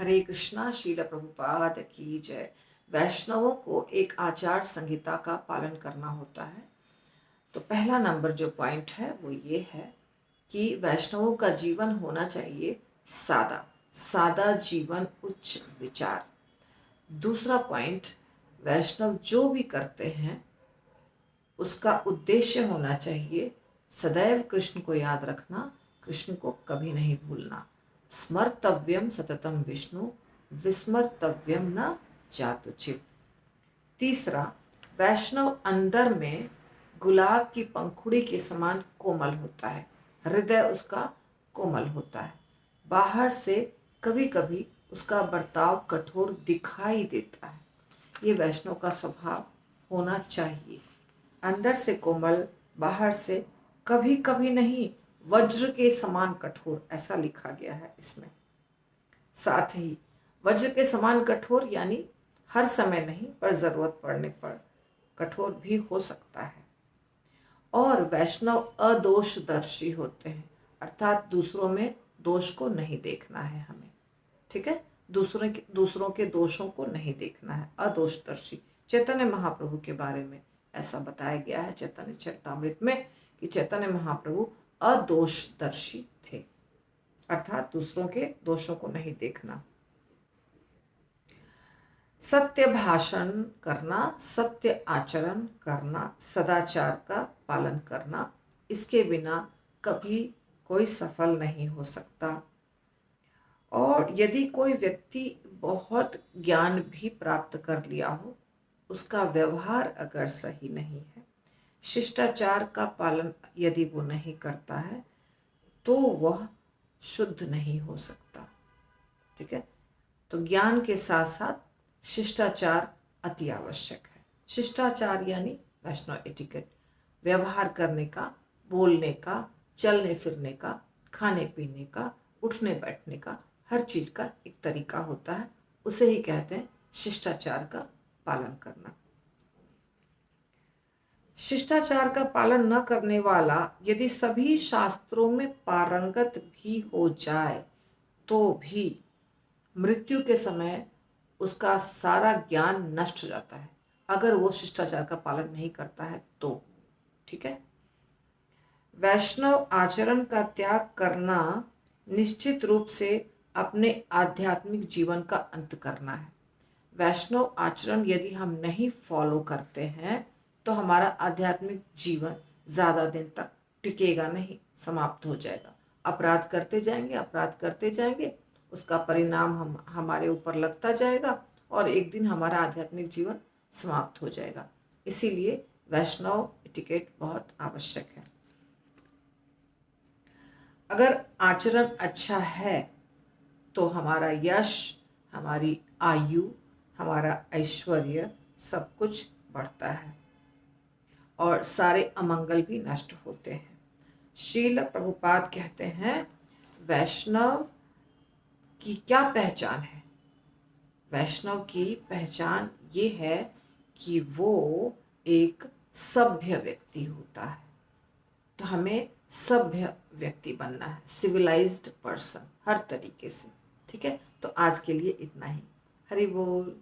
हरे कृष्णा। श्रील प्रभुपाद की जय। वैष्णवों को एक आचार संहिता का पालन करना होता है। तो पहला नंबर जो पॉइंट है वो ये है कि वैष्णवों का जीवन होना चाहिए सादा, सादा जीवन उच्च विचार। दूसरा पॉइंट, वैष्णव जो भी करते हैं उसका उद्देश्य होना चाहिए सदैव कृष्ण को याद रखना, कृष्ण को कभी नहीं भूलना। स्मर्तव्यम सततम विष्णु, विस्मर्तव्यम न जातुचित। तीसरा, वैष्णव अंदर में गुलाब की पंखुड़ी के समान कोमल होता है, हृदय उसका कोमल होता है। बाहर से कभी कभी उसका बर्ताव कठोर दिखाई देता है। ये वैष्णव का स्वभाव होना चाहिए। अंदर से कोमल, बाहर से कभी कभी नहीं, वज्र के समान कठोर, ऐसा लिखा गया है इसमें। साथ ही वज्र के समान कठोर यानी हर समय नहीं, पर जरूरत पड़ने पर कठोर भी हो सकता है। और वैष्णव अदोषदर्शी होते हैं, अर्थात दूसरों में दोष को नहीं देखना है हमें। ठीक है, दूसरों के दोषों को नहीं देखना है, अदोषदर्शी। चैतन्य महाप्रभु के बारे में ऐसा बताया गया है चैतन्य चरितामृत में कि चैतन्य महाप्रभु अदोषदर्शी थे, अर्थात दूसरों के दोषों को नहीं देखना। सत्य भाषण करना, सत्य आचरण करना, सदाचार का पालन करना, इसके बिना कभी कोई सफल नहीं हो सकता। और यदि कोई व्यक्ति बहुत ज्ञान भी प्राप्त कर लिया हो, उसका व्यवहार अगर सही नहीं है, शिष्टाचार का पालन यदि वो नहीं करता है, तो वह शुद्ध नहीं हो सकता। ठीक है, तो ज्ञान के साथ साथ शिष्टाचार अति आवश्यक है। शिष्टाचार यानी वैष्णव एटिकेट, व्यवहार करने का, बोलने का, चलने फिरने का, खाने पीने का, उठने बैठने का, हर चीज का एक तरीका होता है, उसे ही कहते हैं शिष्टाचार का पालन करना। शिष्टाचार का पालन न करने वाला यदि सभी शास्त्रों में पारंगत भी हो जाए तो भी मृत्यु के समय उसका सारा ज्ञान नष्ट हो जाता है, अगर वो शिष्टाचार का पालन नहीं करता है तो। ठीक है, वैष्णव आचरण का त्याग करना निश्चित रूप से अपने आध्यात्मिक जीवन का अंत करना है। वैष्णव आचरण यदि हम नहीं फॉलो करते हैं तो हमारा आध्यात्मिक जीवन ज्यादा दिन तक टिकेगा नहीं, समाप्त हो जाएगा। अपराध करते जाएंगे, अपराध करते जाएंगे, उसका परिणाम हमारे ऊपर लगता जाएगा और एक दिन हमारा आध्यात्मिक जीवन समाप्त हो जाएगा। इसीलिए वैष्णव एटिकेट बहुत आवश्यक है। अगर आचरण अच्छा है तो हमारा यश, हमारी आयु, हमारा ऐश्वर्य सब कुछ बढ़ता है और सारे अमंगल भी नष्ट होते हैं। श्रील प्रभुपाद कहते हैं वैष्णव की क्या पहचान है? वैष्णव की पहचान ये है कि वो एक सभ्य व्यक्ति होता है। तो हमें सभ्य व्यक्ति बनना है, सिविलाइज्ड पर्सन हर तरीके से। ठीक है, तो आज के लिए इतना ही। हरि बोल।